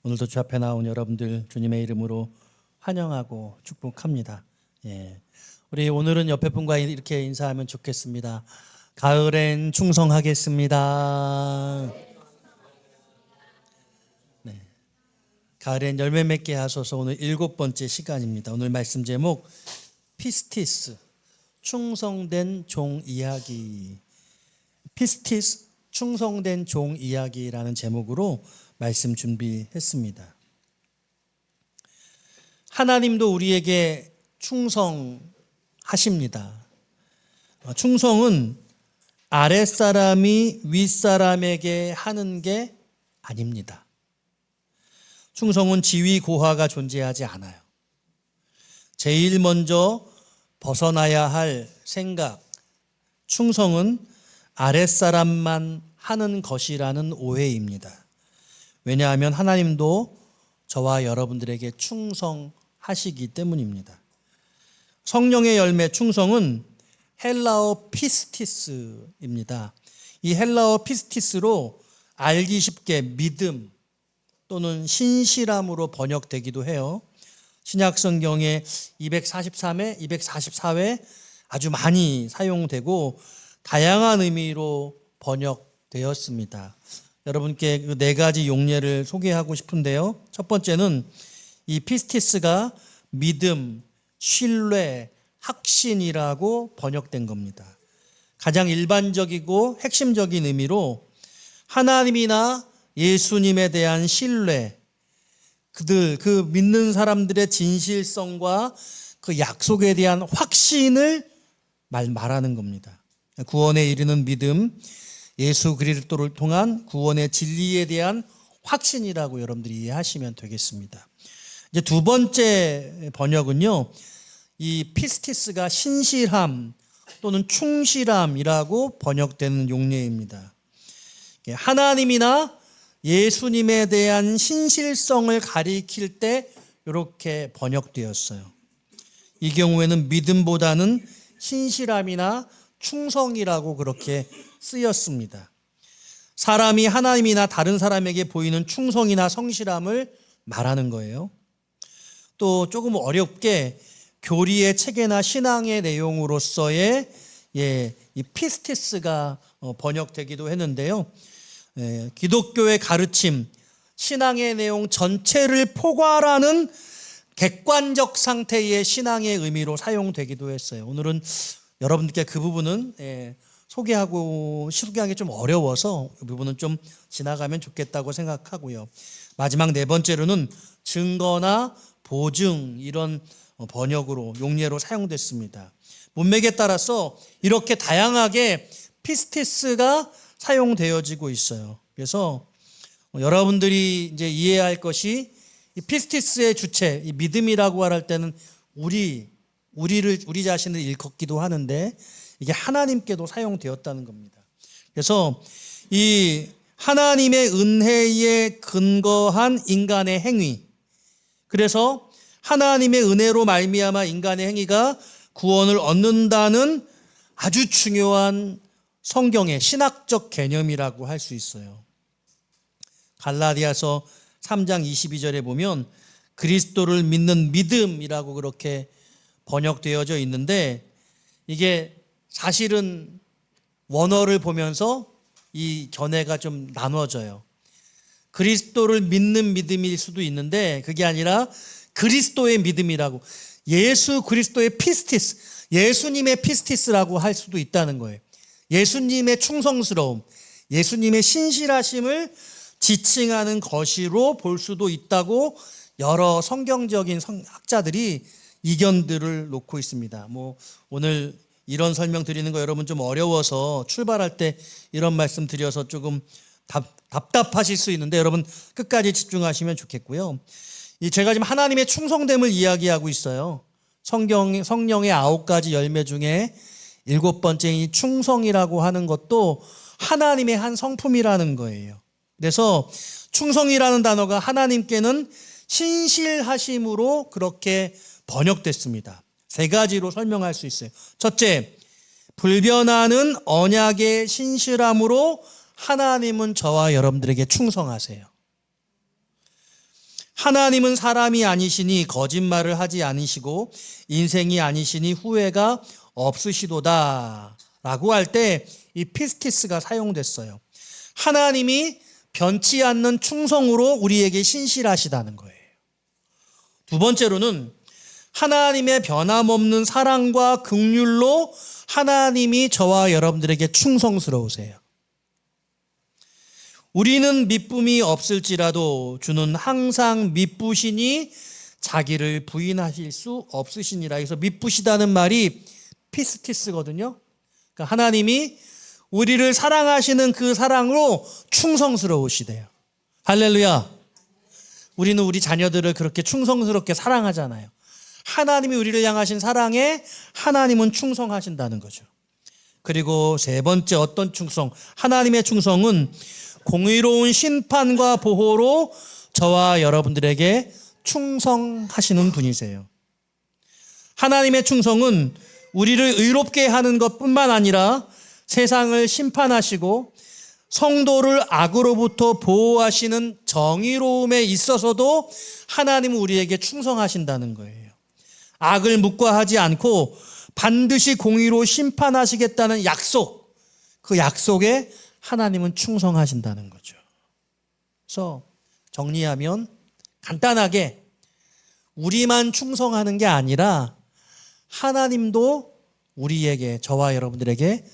오늘도 주 앞에 나온 여러분들 주님의 이름으로 환영하고 축복합니다. 우리 오늘은 옆에 분과 이렇게 인사하면 좋겠습니다. 가을엔 충성하겠습니다. 가을엔 열매 맺게 하소서. 오늘 7번째 시간입니다. 오늘 말씀 제목 피스티스, 충성된 종 이야기. 피스티스, 충성된 종 이야기라는 제목으로 말씀 준비했습니다. 하나님도 우리에게 충성하십니다. 충성은 아랫사람이 윗사람에게 하는 게 아닙니다. 충성은 지위 고하가 존재하지 않아요. 제일 먼저 벗어나야 할 생각, 충성은 아랫사람만 하는 것이라는 오해입니다. 왜냐하면 하나님도 저와 여러분들에게 충성하시기 때문입니다. 성령의 열매 충성은 헬라어 피스티스입니다. 이 헬라어 피스티스로 알기 쉽게 믿음 또는 신실함으로 번역되기도 해요. 신약 성경에 243회, 244회 아주 많이 사용되고 다양한 의미로 번역되었습니다. 여러분께 그 4가지 용례를 소개하고 싶은데요. 첫 번째는 이 피스티스가 믿음, 신뢰, 확신이라고 번역된 겁니다. 가장 일반적이고 핵심적인 의미로 하나님이나 예수님에 대한 신뢰, 그 믿는 사람들의 진실성과 그 약속에 대한 확신을 말하는 겁니다. 구원에 이르는 믿음, 예수 그리스도를 통한 구원의 진리에 대한 확신이라고 여러분들이 이해하시면 되겠습니다. 이제 두 번째 번역은요, 이 피스티스가 신실함 또는 충실함이라고 번역되는 용례입니다. 하나님이나 예수님에 대한 신실성을 가리킬 때 이렇게 번역되었어요. 이 경우에는 믿음보다는 신실함이나 충성이라고 그렇게 쓰였습니다. 사람이 하나님이나 다른 사람에게 보이는 충성이나 성실함을 말하는 거예요. 또 조금 어렵게 교리의 체계나 신앙의 내용으로서의 이 피스티스가 번역되기도 했는데요. 기독교의 가르침, 신앙의 내용 전체를 포괄하는 객관적 상태의 신앙의 의미로 사용되기도 했어요. 오늘은 여러분들께 그 부분은 소개하기 좀 어려워서 이 부분은 좀 지나가면 좋겠다고 생각하고요. 마지막 4번째로는 증거나 보증 이런 번역으로 용례로 사용됐습니다. 문맥에 따라서 이렇게 다양하게 피스티스가 사용되어지고 있어요. 그래서 여러분들이 이제 이해해야 할 것이 이 피스티스의 주체, 이 믿음이라고 할 때는 우리 자신을 일컫기도 하는데 이게 하나님께도 사용되었다는 겁니다. 그래서 이 하나님의 은혜에 근거한 인간의 행위, 그래서 하나님의 은혜로 말미암아 인간의 행위가 구원을 얻는다는 아주 중요한 성경의 신학적 개념이라고 할 수 있어요. 갈라디아서 3장 22절에 보면 그리스도를 믿는 믿음이라고 그렇게 번역되어져 있는데 이게 사실은 원어를 보면서 이 견해가 좀 나눠져요. 그리스도를 믿는 믿음일 수도 있는데 그게 아니라 그리스도의 믿음이라고, 예수 그리스도의 피스티스, 예수님의 피스티스라고 할 수도 있다는 거예요. 예수님의 충성스러움, 예수님의 신실하심을 지칭하는 것으로 볼 수도 있다고 여러 성경적인 학자들이 이견들을 놓고 있습니다. 오늘 이런 설명 드리는 거 여러분 좀 어려워서 출발할 때 이런 말씀 드려서 조금 답답하실 수 있는데 여러분 끝까지 집중하시면 좋겠고요. 제가 지금 하나님의 충성됨을 이야기하고 있어요. 성령의 9가지 열매 중에 7번째인 이 충성이라고 하는 것도 하나님의 한 성품이라는 거예요. 그래서 충성이라는 단어가 하나님께는 신실하심으로 그렇게 번역됐습니다. 3가지로 설명할 수 있어요. 첫째, 불변하는 언약의 신실함으로 하나님은 저와 여러분들에게 충성하세요. 하나님은 사람이 아니시니 거짓말을 하지 않으시고 인생이 아니시니 후회가 없으시도다 라고 할 때 이 피스티스가 사용됐어요. 하나님이 변치 않는 충성으로 우리에게 신실하시다는 거예요. 두 번째로는 하나님의 변함없는 사랑과 긍휼로 하나님이 저와 여러분들에게 충성스러우세요. 우리는 미쁨이 없을지라도 주는 항상 미쁘시니 자기를 부인하실 수 없으시니라. 그래서 미쁘시다는 말이 피스티스거든요. 그러니까 하나님이 우리를 사랑하시는 그 사랑으로 충성스러우시대요. 할렐루야. 우리는 우리 자녀들을 그렇게 충성스럽게 사랑하잖아요. 하나님이 우리를 향하신 사랑에 하나님은 충성하신다는 거죠. 그리고 세 번째 어떤 충성? 하나님의 충성은 공의로운 심판과 보호로 저와 여러분들에게 충성하시는 분이세요. 하나님의 충성은 우리를 의롭게 하는 것뿐만 아니라 세상을 심판하시고 성도를 악으로부터 보호하시는 정의로움에 있어서도 하나님은 우리에게 충성하신다는 거예요. 악을 묵과하지 않고 반드시 공의로 심판하시겠다는 약속, 그 약속에 하나님은 충성하신다는 거죠. 그래서 정리하면 간단하게 우리만 충성하는 게 아니라 하나님도 우리에게, 저와 여러분들에게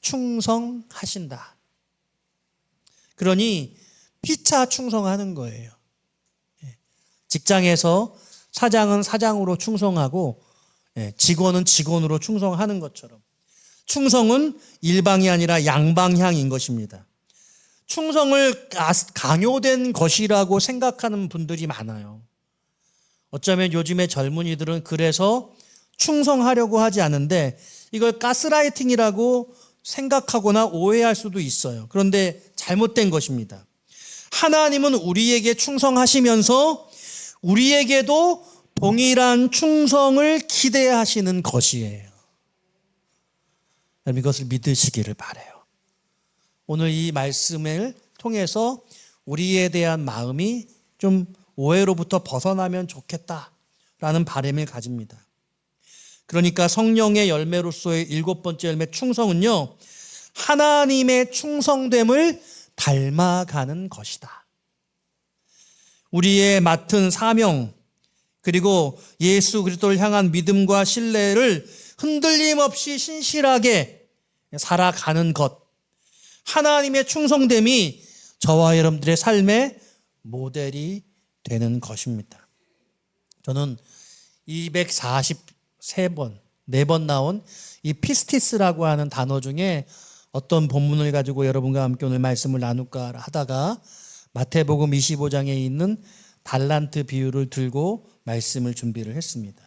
충성하신다. 그러니 피차 충성하는 거예요. 직장에서 사장은 사장으로 충성하고 직원은 직원으로 충성하는 것처럼 충성은 일방이 아니라 양방향인 것입니다. 충성을 강요된 것이라고 생각하는 분들이 많아요. 어쩌면 요즘의 젊은이들은 그래서 충성하려고 하지 않는데 이걸 가스라이팅이라고 생각하거나 오해할 수도 있어요. 그런데 잘못된 것입니다. 하나님은 우리에게 충성하시면서 우리에게도 동일한 충성을 기대하시는 것이에요. 여러분 이것을 믿으시기를 바라요. 오늘 이 말씀을 통해서 우리에 대한 마음이 좀 오해로부터 벗어나면 좋겠다라는 바람을 가집니다. 그러니까 성령의 열매로서의 7번째 열매 충성은요, 하나님의 충성됨을 닮아가는 것이다. 우리의 맡은 사명 그리고 예수 그리스도를 향한 믿음과 신뢰를 흔들림 없이 신실하게 살아가는 것, 하나님의 충성됨이 저와 여러분들의 삶의 모델이 되는 것입니다. 저는 243번, 4번 나온 이 피스티스라고 하는 단어 중에 어떤 본문을 가지고 여러분과 함께 오늘 말씀을 나눌까 하다가 마태복음 25장에 있는 달란트 비유를 들고 말씀을 준비를 했습니다.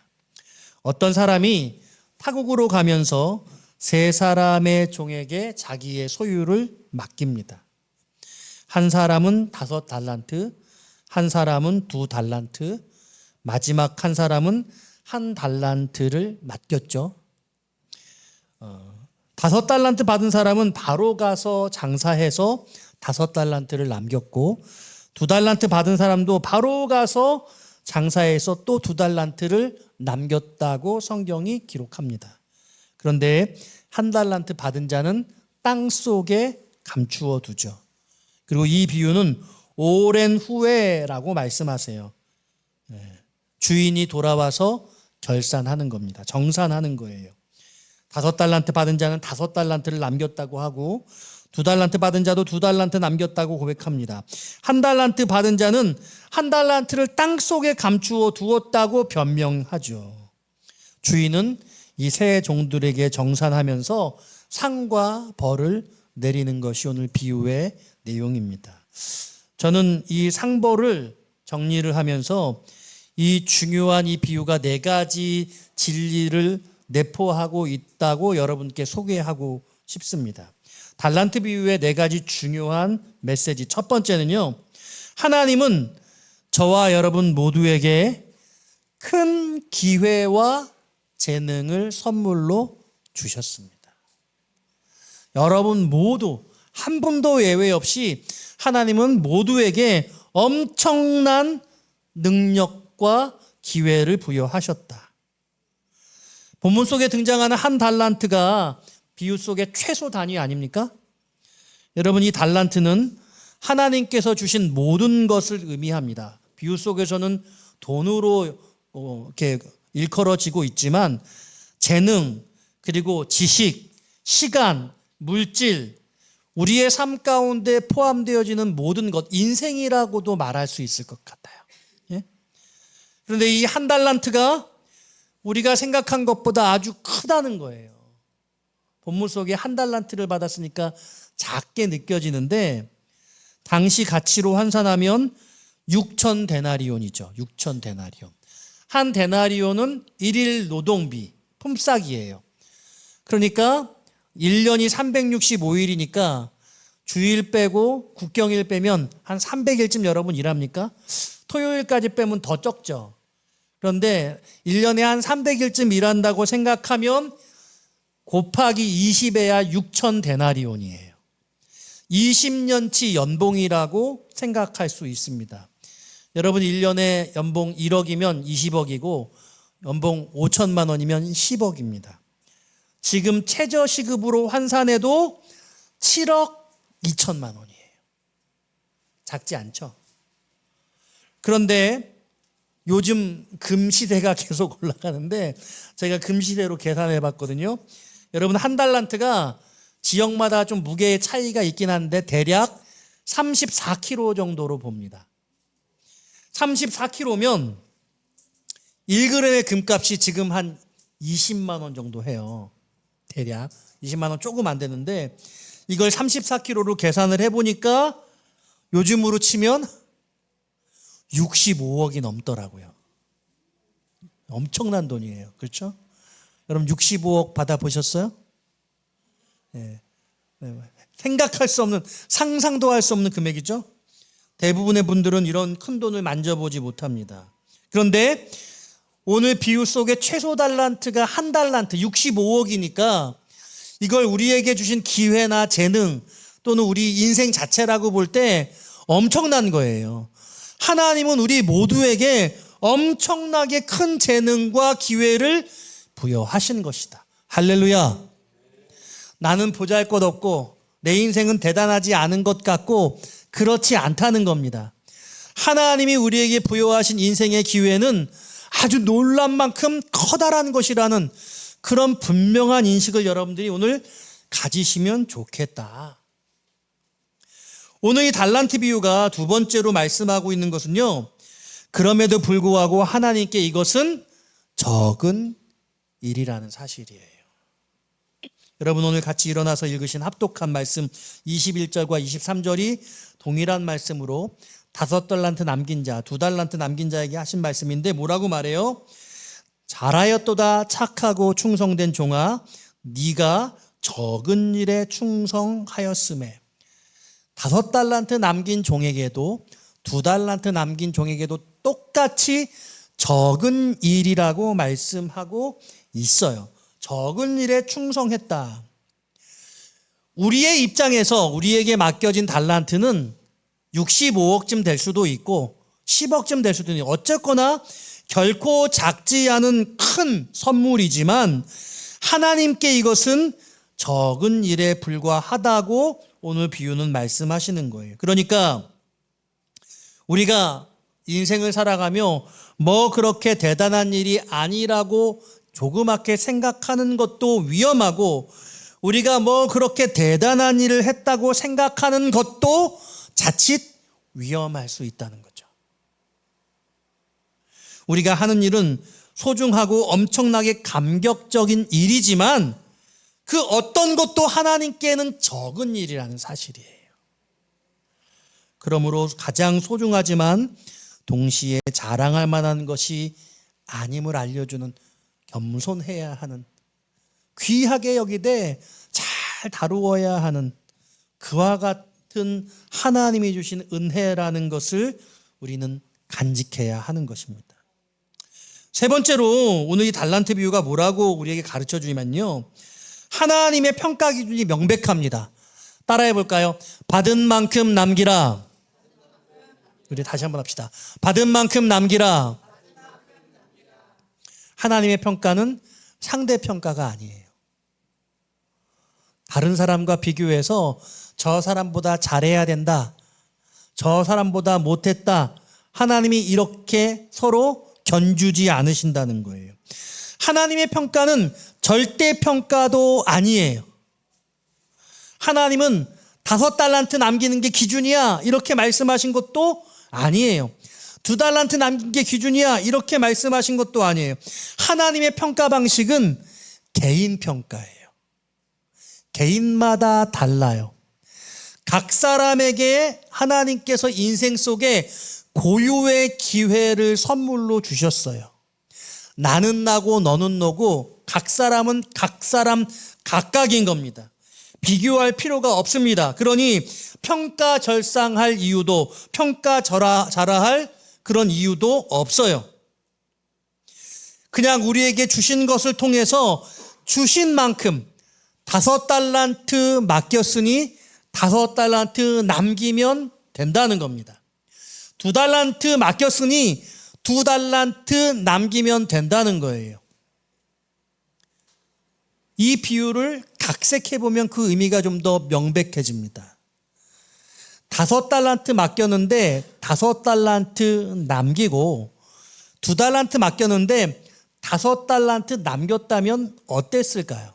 어떤 사람이 타국으로 가면서 3사람의 종에게 자기의 소유를 맡깁니다. 한 사람은 5달란트, 한 사람은 2달란트, 마지막 한 사람은 1달란트를 맡겼죠. 5달란트 받은 사람은 바로 가서 장사해서 5달란트를 남겼고 2달란트 받은 사람도 바로 가서 장사해서 또 2달란트를 남겼다고 성경이 기록합니다. 그런데 1달란트 받은 자는 땅 속에 감추어 두죠. 그리고 이 비유는 오랜 후에라고 말씀하세요. 주인이 돌아와서 결산하는 겁니다. 정산하는 거예요. 5달란트 받은 자는 5달란트를 남겼다고 하고 2달란트 받은 자도 2달란트 남겼다고 고백합니다. 1달란트 받은 자는 1달란트를 땅속에 감추어 두었다고 변명하죠. 주인은 이 세 종들에게 정산하면서 상과 벌을 내리는 것이 오늘 비유의 내용입니다. 저는 이 상벌을 정리를 하면서 이 중요한 이 비유가 4가지 진리를 내포하고 있다고 여러분께 소개하고 싶습니다. 달란트 비유의 4가지 중요한 메시지. 첫 번째는요, 하나님은 저와 여러분 모두에게 큰 기회와 재능을 선물로 주셨습니다. 여러분 모두 한 분도 예외 없이 하나님은 모두에게 엄청난 능력과 기회를 부여하셨다. 본문 속에 등장하는 한 달란트가 비유 속의 최소 단위 아닙니까? 여러분, 이 달란트는 하나님께서 주신 모든 것을 의미합니다. 비유 속에서는 돈으로 이렇게 일컬어지고 있지만 재능, 그리고 지식, 시간, 물질, 우리의 삶 가운데 포함되어지는 모든 것, 인생이라고도 말할 수 있을 것 같아요. 예? 그런데 이 한 달란트가 우리가 생각한 것보다 아주 크다는 거예요. 본문 속에 한 달란트를 받았으니까 작게 느껴지는데 당시 가치로 환산하면 6천 데나리온이죠. 6천 데나리온. 한 데나리온은 1일 노동비, 품삯이에요. 그러니까 1년이 365일이니까 주일 빼고 국경일 빼면 한 300일쯤 여러분 일합니까? 토요일까지 빼면 더 적죠. 그런데 1년에 한 300일쯤 일한다고 생각하면 곱하기 20해야 6천 데나리온이에요. 20년치 연봉이라고 생각할 수 있습니다. 여러분 1년에 연봉 1억이면 20억이고 연봉 5천만 원이면 10억입니다. 지금 최저시급으로 환산해도 7억 2천만 원이에요. 작지 않죠? 그런데 요즘 금시대가 계속 올라가는데 제가 금시대로 계산해 봤거든요. 여러분 한 달란트가 지역마다 좀 무게의 차이가 있긴 한데 대략 34kg 정도로 봅니다. 34kg면 1g의 금값이 지금 한 20만 원 정도 해요. 대략 20만 원 조금 안 되는데 이걸 34kg로 계산을 해보니까 요즘으로 치면 65억이 넘더라고요. 엄청난 돈이에요. 그렇죠? 여러분 65억 받아보셨어요? 네. 생각할 수 없는, 상상도 할 수 없는 금액이죠. 대부분의 분들은 이런 큰 돈을 만져보지 못합니다. 그런데 오늘 비유 속에 최소 달란트가 한 달란트 65억이니까 이걸 우리에게 주신 기회나 재능 또는 우리 인생 자체라고 볼 때 엄청난 거예요. 하나님은 우리 모두에게 엄청나게 큰 재능과 기회를 부여하신 것이다. 할렐루야. 나는 보잘것없고 내 인생은 대단하지 않은 것 같고 그렇지 않다는 겁니다. 하나님이 우리에게 부여하신 인생의 기회는 아주 놀란 만큼 커다란 것이라는 그런 분명한 인식을 여러분들이 오늘 가지시면 좋겠다. 오늘 이 달란트 비유가 두 번째로 말씀하고 있는 것은요, 그럼에도 불구하고 하나님께 이것은 적은 일이라는 사실이에요. 여러분 오늘 같이 일어나서 읽으신 합독한 말씀 21절과 23절이 동일한 말씀으로 5달란트 남긴 자, 2달란트 남긴 자에게 하신 말씀인데 뭐라고 말해요? 잘하였도다 착하고 충성된 종아, 네가 적은 일에 충성하였음에. 5달란트 남긴 종에게도 2달란트 남긴 종에게도 똑같이 적은 일이라고 말씀하고 있어요. 적은 일에 충성했다. 우리의 입장에서 우리에게 맡겨진 달란트는 65억쯤 될 수도 있고 10억쯤 될 수도 있고 어쨌거나 결코 작지 않은 큰 선물이지만 하나님께 이것은 적은 일에 불과하다고 오늘 비유는 말씀하시는 거예요. 그러니까 우리가 인생을 살아가며 뭐 그렇게 대단한 일이 아니라고 조그맣게 생각하는 것도 위험하고 우리가 뭐 그렇게 대단한 일을 했다고 생각하는 것도 자칫 위험할 수 있다는 거죠. 우리가 하는 일은 소중하고 엄청나게 감격적인 일이지만 그 어떤 것도 하나님께는 적은 일이라는 사실이에요. 그러므로 가장 소중하지만 동시에 자랑할 만한 것이 아님을 알려주는 겸손해야 하는, 귀하게 여기되 잘 다루어야 하는 그와 같은 하나님이 주신 은혜라는 것을 우리는 간직해야 하는 것입니다. 세 번째로 오늘 이 달란트 비유가 뭐라고 우리에게 가르쳐 주냐면요, 하나님의 평가 기준이 명백합니다. 따라해 볼까요? 받은 만큼 남기라. 우리 다시 한번 합시다. 받은 만큼 남기라. 하나님의 평가는 상대평가가 아니에요. 다른 사람과 비교해서 저 사람보다 잘해야 된다, 저 사람보다 못했다, 하나님이 이렇게 서로 견주지 않으신다는 거예요. 하나님의 평가는 절대평가도 아니에요. 하나님은 5달란트 남기는 게 기준이야 이렇게 말씀하신 것도 아니에요. 2달란트 남긴 게 기준이야 이렇게 말씀하신 것도 아니에요. 하나님의 평가 방식은 개인 평가예요. 개인마다 달라요. 각 사람에게 하나님께서 인생 속에 고유의 기회를 선물로 주셨어요. 나는 나고 너는 너고 각 사람은 각 사람 각각인 겁니다. 비교할 필요가 없습니다. 그러니 평가절상할 이유도, 평가절하할 그런 이유도 없어요. 그냥 우리에게 주신 것을 통해서 주신 만큼 5달란트 맡겼으니 5달란트 남기면 된다는 겁니다. 2달란트 맡겼으니 2달란트 남기면 된다는 거예요. 이 비유를 각색해보면 그 의미가 좀 더 명백해집니다. 5달란트 맡겼는데 5달란트 남기고 2달란트 맡겼는데 5달란트 남겼다면 어땠을까요?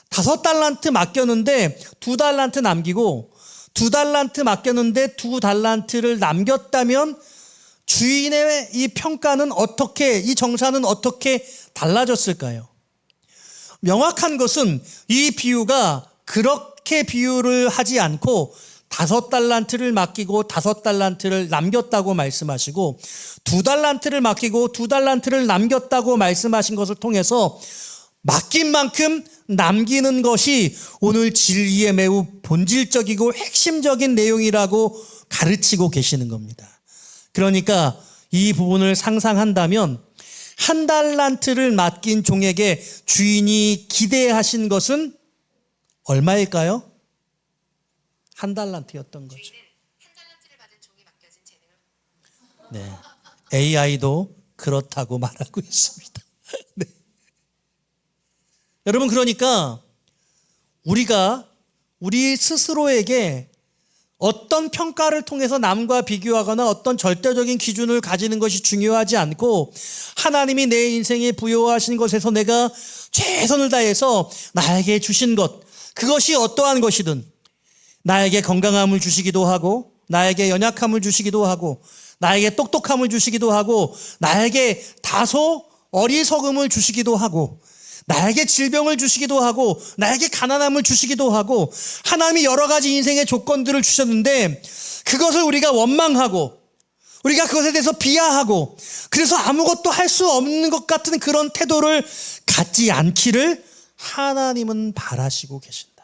5달란트 맡겼는데 2달란트 남기고 2달란트 맡겼는데 2달란트를 남겼다면 주인의 이 평가는 어떻게, 이 정사는 어떻게 달라졌을까요? 명확한 것은 이 비유가 그렇게 비유를 하지 않고 5달란트를 맡기고 5달란트를 남겼다고 말씀하시고 2달란트를 맡기고 2달란트를 남겼다고 말씀하신 것을 통해서 맡긴 만큼 남기는 것이 오늘 진리의 매우 본질적이고 핵심적인 내용이라고 가르치고 계시는 겁니다. 그러니까 이 부분을 상상한다면 1달란트를 맡긴 종에게 주인이 기대하신 것은 얼마일까요? 1달란트였던 거죠. 주인은 1달란트를 받은 종이 맡겨진 재능을 네, AI도 그렇다고 말하고 있습니다. 네. 여러분, 그러니까 우리가 우리 스스로에게 어떤 평가를 통해서 남과 비교하거나 어떤 절대적인 기준을 가지는 것이 중요하지 않고 하나님이 내 인생에 부여하신 것에서 내가 최선을 다해서 나에게 주신 것, 그것이 어떠한 것이든 나에게 건강함을 주시기도 하고 나에게 연약함을 주시기도 하고 나에게 똑똑함을 주시기도 하고 나에게 다소 어리석음을 주시기도 하고 나에게 질병을 주시기도 하고 나에게 가난함을 주시기도 하고 하나님이 여러 가지 인생의 조건들을 주셨는데 그것을 우리가 원망하고 우리가 그것에 대해서 비하하고 그래서 아무것도 할 수 없는 것 같은 그런 태도를 갖지 않기를 하나님은 바라시고 계신다.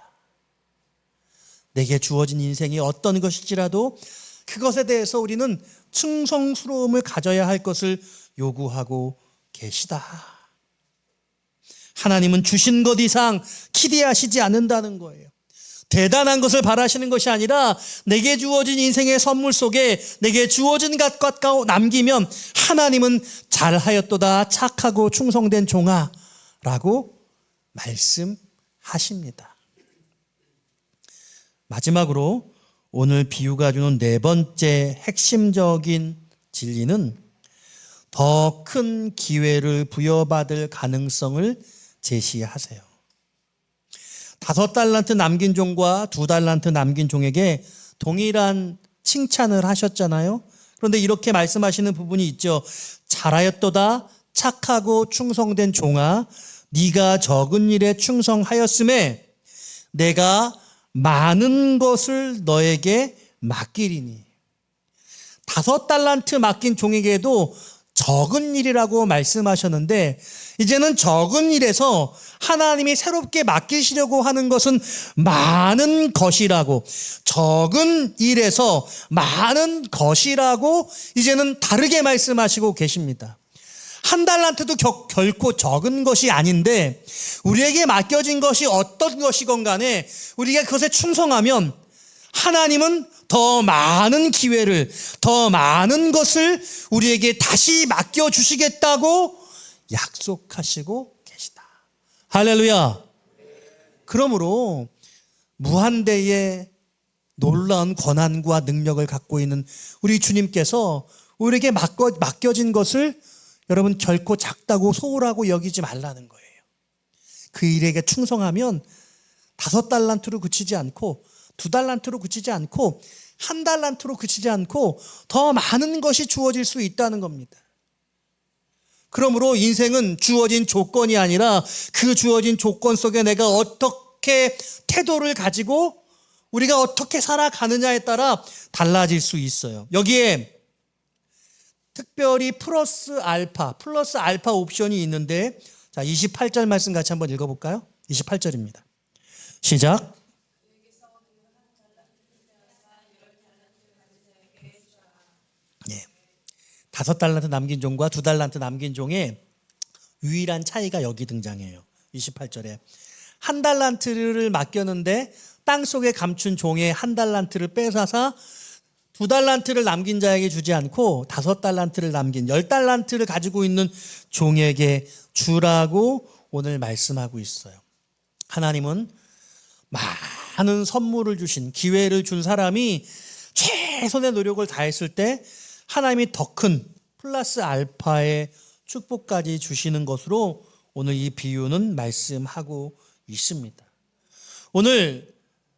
내게 주어진 인생이 어떤 것일지라도 그것에 대해서 우리는 충성스러움을 가져야 할 것을 요구하고 계시다. 하나님은 주신 것 이상 기대하시지 않는다는 거예요. 대단한 것을 바라시는 것이 아니라 내게 주어진 인생의 선물 속에 내게 주어진 것과 남기면 하나님은 잘하였도다 착하고 충성된 종아 라고 말씀하십니다. 마지막으로 오늘 비유가 주는 4번째 핵심적인 진리는 더 큰 기회를 부여받을 가능성을 제시하세요. 5달란트 남긴 종과 2달란트 남긴 종에게 동일한 칭찬을 하셨잖아요. 그런데 이렇게 말씀하시는 부분이 있죠. 잘하였도다 착하고 충성된 종아, 네가 적은 일에 충성하였음에 내가 많은 것을 너에게 맡기리니. 5달란트 맡긴 종에게도 적은 일이라고 말씀하셨는데 이제는 적은 일에서 하나님이 새롭게 맡기시려고 하는 것은 많은 것이라고, 적은 일에서 많은 것이라고 이제는 다르게 말씀하시고 계십니다. 1달란트도 결코 적은 것이 아닌데 우리에게 맡겨진 것이 어떤 것이건 간에 우리가 그것에 충성하면 하나님은 더 많은 기회를, 더 많은 것을 우리에게 다시 맡겨주시겠다고 약속하시고 계시다. 할렐루야. 그러므로 무한대의 놀라운 권한과 능력을 갖고 있는 우리 주님께서 우리에게 맡겨진 것을 여러분 결코 작다고 소홀하고 여기지 말라는 거예요. 그 일에게 충성하면 5달란트로 그치지 않고 2달란트로 그치지 않고 1달란트로 그치지 않고 더 많은 것이 주어질 수 있다는 겁니다. 그러므로 인생은 주어진 조건이 아니라 그 주어진 조건 속에 내가 어떻게 태도를 가지고 우리가 어떻게 살아가느냐에 따라 달라질 수 있어요. 여기에 특별히 플러스 알파 옵션이 있는데, 자, 28절 말씀 같이 한번 읽어볼까요? 28절입니다. 시작. 예. 5달란트 남긴 종과 2달란트 남긴 종의 유일한 차이가 여기 등장해요. 28절에 1달란트를 맡겼는데 땅속에 감춘 종의 1달란트를 뺏어서 2달란트를 남긴 자에게 주지 않고 5달란트를 남긴 10달란트를 가지고 있는 종에게 주라고 오늘 말씀하고 있어요. 하나님은 많은 선물을 주신, 기회를 준 사람이 최선의 노력을 다했을 때 하나님이 더 큰 플러스 알파의 축복까지 주시는 것으로 오늘 이 비유는 말씀하고 있습니다. 오늘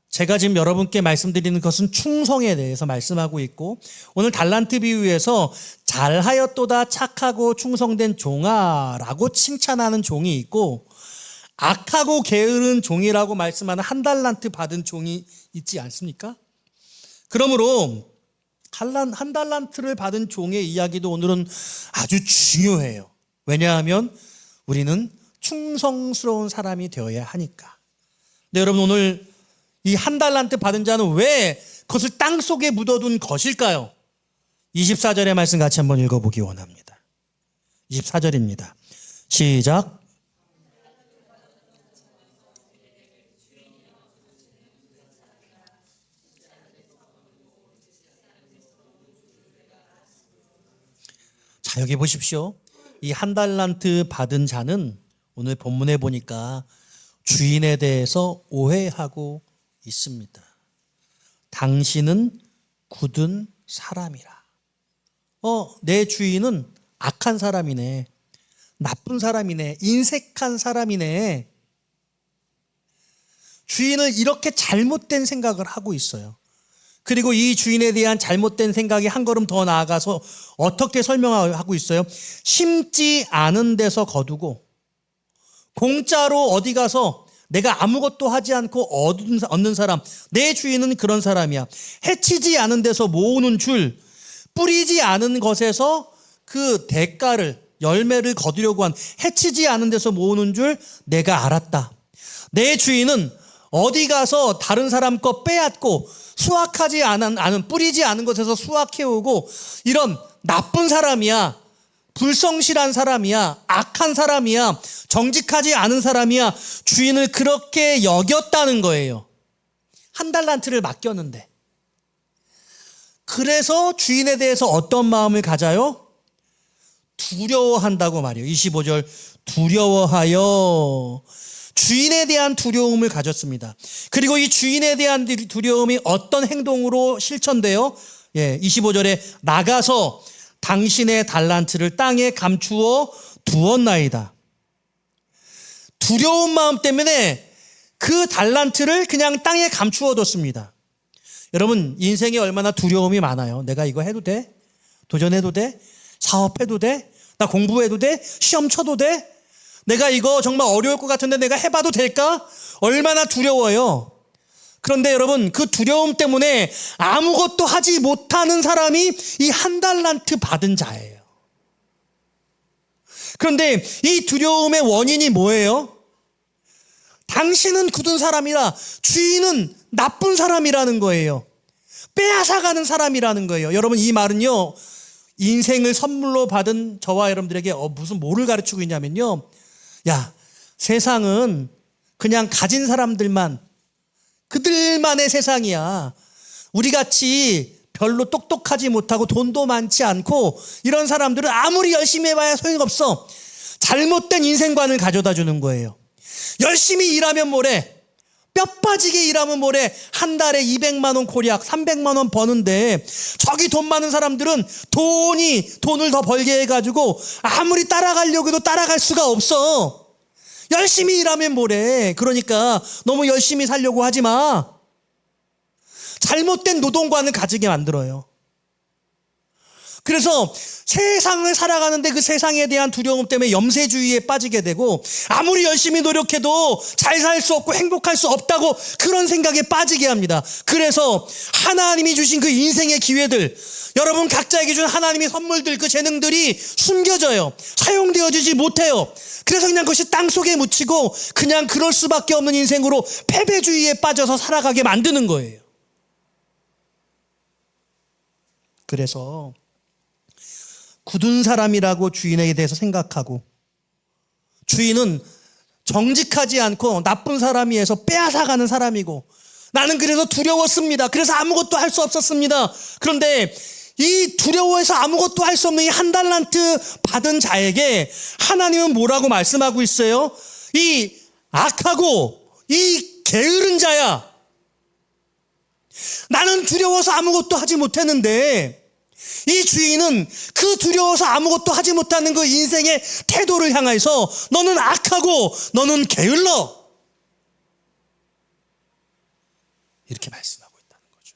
제가 지금 여러분께 말씀드리는 것은 충성에 대해서 말씀하고 있고, 오늘 달란트 비유에서 잘하였도다 착하고 충성된 종아라고 칭찬하는 종이 있고, 악하고 게으른 종이라고 말씀하는 1달란트 받은 종이 있지 않습니까? 그러므로 1달란트를 받은 종의 이야기도 오늘은 아주 중요해요. 왜냐하면 우리는 충성스러운 사람이 되어야 하니까. 근데 여러분, 오늘 이 1달란트 받은 자는 왜 그것을 땅속에 묻어둔 것일까요? 24절의 말씀 같이 한번 읽어보기 원합니다. 24절입니다. 시작. 자, 여기 보십시오. 이 1달란트 받은 자는 오늘 본문에 보니까 주인에 대해서 오해하고 있습니다. 당신은 굳은 사람이라. 내 주인은 악한 사람이네. 나쁜 사람이네. 인색한 사람이네. 주인을 이렇게 잘못된 생각을 하고 있어요. 그리고 이 주인에 대한 잘못된 생각이 한 걸음 더 나아가서 어떻게 설명하고 있어요? 심지 않은 데서 거두고 공짜로 어디 가서 내가 아무것도 하지 않고 얻는 사람, 내 주인은 그런 사람이야. 해치지 않은 데서 모으는 줄, 뿌리지 않은 것에서 그 대가를, 열매를 거두려고 한, 해치지 않은 데서 모으는 줄 내가 알았다. 내 주인은 어디 가서 다른 사람 거 빼앗고 수확하지 않은, 뿌리지 않은 것에서 수확해오고 이런 나쁜 사람이야. 불성실한 사람이야. 악한 사람이야. 정직하지 않은 사람이야. 주인을 그렇게 여겼다는 거예요. 1달란트를 맡겼는데. 그래서 주인에 대해서 어떤 마음을 가져요? 두려워한다고 말이에요. 25절 두려워하여 주인에 대한 두려움을 가졌습니다. 그리고 이 주인에 대한 두려움이 어떤 행동으로 실천돼요? 25절에 나가서 당신의 달란트를 땅에 감추어 두었나이다. 두려운 마음 때문에 그 달란트를 그냥 땅에 감추어 뒀습니다. 여러분, 인생에 얼마나 두려움이 많아요. 내가 이거 해도 돼? 도전해도 돼? 사업해도 돼? 나 공부해도 돼? 시험 쳐도 돼? 내가 이거 정말 어려울 것 같은데 내가 해봐도 될까? 얼마나 두려워요. 그런데 여러분, 그 두려움 때문에 아무것도 하지 못하는 사람이 이 1달란트 받은 자예요. 그런데 이 두려움의 원인이 뭐예요? 당신은 굳은 사람이라 주인은 나쁜 사람이라는 거예요. 빼앗아가는 사람이라는 거예요. 여러분, 이 말은요, 인생을 선물로 받은 저와 여러분들에게 무슨 뭐를 가르치고 있냐면요, 야, 세상은 그냥 가진 사람들만, 그들만의 세상이야. 우리같이 별로 똑똑하지 못하고 돈도 많지 않고 이런 사람들은 아무리 열심히 해봐야 소용없어. 잘못된 인생관을 가져다 주는 거예요. 열심히 일하면 뭐래? 뼈 빠지게 일하면 뭐래? 한 달에 200만 원 고략 300만 원 버는데 저기 돈 많은 사람들은 돈을 더 벌게 해가지고 아무리 따라가려고 해도 따라갈 수가 없어. 열심히 일하면 뭐래? 그러니까 너무 열심히 살려고 하지 마. 잘못된 노동관을 가지게 만들어요. 그래서 세상을 살아가는데 그 세상에 대한 두려움 때문에 염세주의에 빠지게 되고 아무리 열심히 노력해도 잘 살 수 없고 행복할 수 없다고 그런 생각에 빠지게 합니다. 그래서 하나님이 주신 그 인생의 기회들, 여러분 각자에게 준 하나님의 선물들, 그 재능들이 숨겨져요. 사용되어지지 못해요. 그래서 그냥 그것이 땅속에 묻히고 그냥 그럴 수밖에 없는 인생으로 패배주의에 빠져서 살아가게 만드는 거예요. 그래서 굳은 사람이라고 주인에 대해서 생각하고 주인은 정직하지 않고 나쁜 사람이어서 빼앗아가는 사람이고 나는 그래서 두려웠습니다. 그래서 아무것도 할 수 없었습니다. 그런데 이 두려워해서 아무것도 할 수 없는 이 한 달란트 받은 자에게 하나님은 뭐라고 말씀하고 있어요? 이 악하고 이 게으른 자야. 나는 두려워서 아무것도 하지 못했는데 이 주인은 그 두려워서 아무것도 하지 못하는 그 인생의 태도를 향해서 너는 악하고 너는 게을러. 이렇게 말씀하고 있다는 거죠.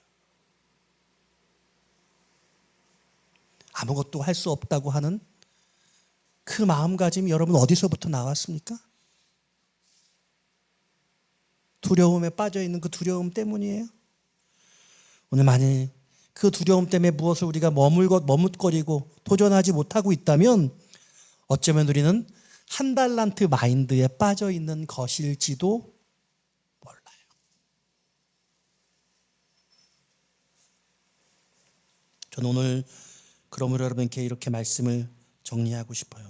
아무것도 할 수 없다고 하는 그 마음가짐이 여러분 어디서부터 나왔습니까? 두려움에 빠져있는 그 두려움 때문이에요. 오늘 만일 그 두려움 때문에 무엇을 우리가 머뭇거리고 도전하지 못하고 있다면 어쩌면 우리는 한 달란트 마인드에 빠져 있는 것일지도 몰라요. 저는 오늘 그러므로 여러분께 이렇게 말씀을 정리하고 싶어요.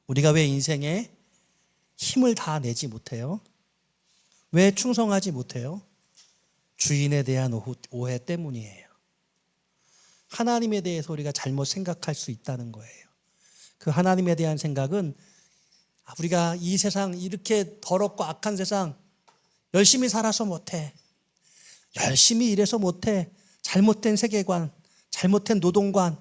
우리가 왜 인생에 힘을 다 내지 못해요? 왜 충성하지 못해요? 주인에 대한 오해 때문이에요. 하나님에 대해서 우리가 잘못 생각할 수 있다는 거예요. 그 하나님에 대한 생각은 우리가 이 세상 이렇게 더럽고 악한 세상 열심히 살아서 못해. 열심히 일해서 못해. 잘못된 세계관, 잘못된 노동관,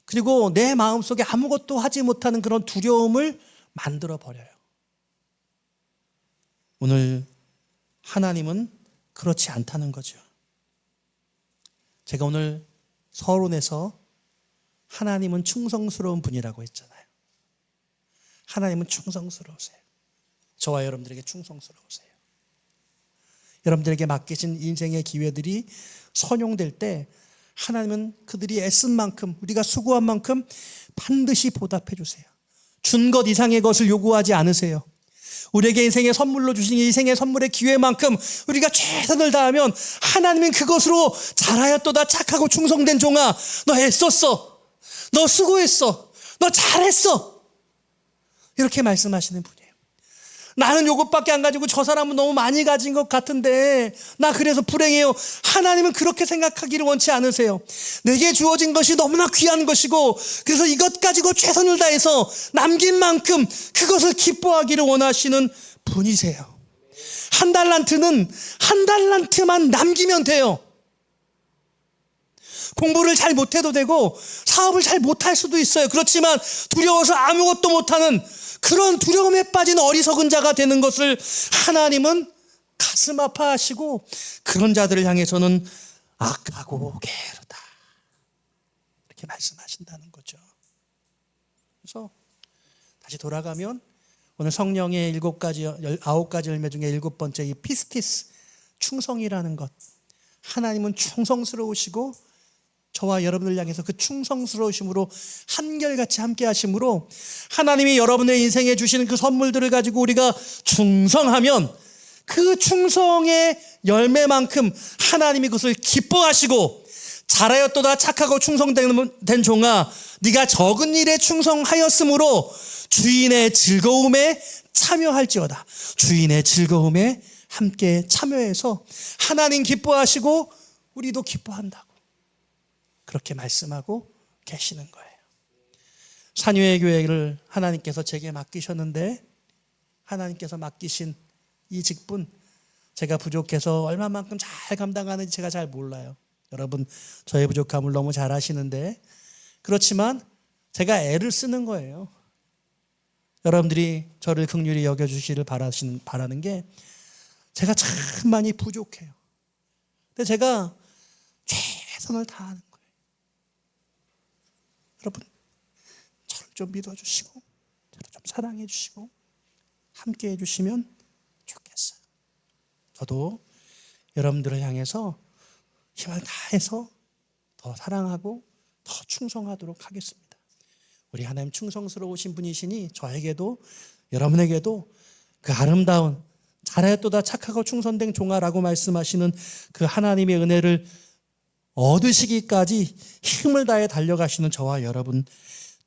그리고 내 마음속에 아무것도 하지 못하는 그런 두려움을 만들어 버려요. 오늘 하나님은 그렇지 않다는 거죠. 제가 오늘 서론에서 하나님은 충성스러운 분이라고 했잖아요. 하나님은 충성스러우세요. 저와 여러분들에게 충성스러우세요. 여러분들에게 맡기신 인생의 기회들이 선용될 때 하나님은 그들이 애쓴 만큼, 우리가 수고한 만큼 반드시 보답해 주세요. 준 것 이상의 것을 요구하지 않으세요. 우리에게 인생의 선물로 주신 인생의 선물의 기회만큼 우리가 최선을 다하면 하나님은 그것으로 잘하였도다 착하고 충성된 종아, 너 애썼어, 너 수고했어, 너 잘했어, 이렇게 말씀하시는 분이에요. 나는 요것밖에 안 가지고 저 사람은 너무 많이 가진 것 같은데 나 그래서 불행해요. 하나님은 그렇게 생각하기를 원치 않으세요. 내게 주어진 것이 너무나 귀한 것이고 그래서 이것 가지고 최선을 다해서 남긴 만큼 그것을 기뻐하기를 원하시는 분이세요. 한 달란트는 한 달란트만 남기면 돼요. 공부를 잘 못해도 되고 사업을 잘 못할 수도 있어요. 그렇지만 두려워서 아무것도 못하는 그런 두려움에 빠진 어리석은 자가 되는 것을 하나님은 가슴 아파하시고 그런 자들을 향해서는 악하고 게으르다 이렇게 말씀하신다는 거죠. 그래서 다시 돌아가면 오늘 성령의 9가지 열매 중에 7번째 이 피스티스, 충성이라는 것. 하나님은 충성스러우시고 저와 여러분을 향해서 그 충성스러우심으로 한결같이 함께 하심으로 하나님이 여러분의 인생에 주시는 그 선물들을 가지고 우리가 충성하면 그 충성의 열매만큼 하나님이 그것을 기뻐하시고 잘하였도다 착하고 충성된 종아, 네가 적은 일에 충성하였으므로 주인의 즐거움에 참여할지어다. 주인의 즐거움에 함께 참여해서 하나님 기뻐하시고 우리도 기뻐한다고 그렇게 말씀하고 계시는 거예요. 산유의 교회를 하나님께서 제게 맡기셨는데 하나님께서 맡기신 이 직분 제가 부족해서 얼마만큼 잘 감당하는지 제가 잘 몰라요. 여러분 저의 부족함을 너무 잘 아시는데 그렇지만 제가 애를 쓰는 거예요. 여러분들이 저를 긍휼히 여겨주시기를 바라는 게 제가 참 많이 부족해요. 근데 제가 최선을 다하는 거예요. 여러분 저를 좀 믿어주시고 저를 좀 사랑해 주시고 함께 해주시면 좋겠어요. 저도 여러분들을 향해서 힘을 다해서 더 사랑하고 더 충성하도록 하겠습니다. 우리 하나님 충성스러우신 분이시니 저에게도 여러분에게도 그 아름다운 잘하였도다 착하고 충성된 종아라고 말씀하시는 그 하나님의 은혜를 얻으시기까지 힘을 다해 달려가시는 저와 여러분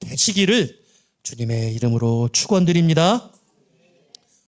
되시기를 주님의 이름으로 축원드립니다.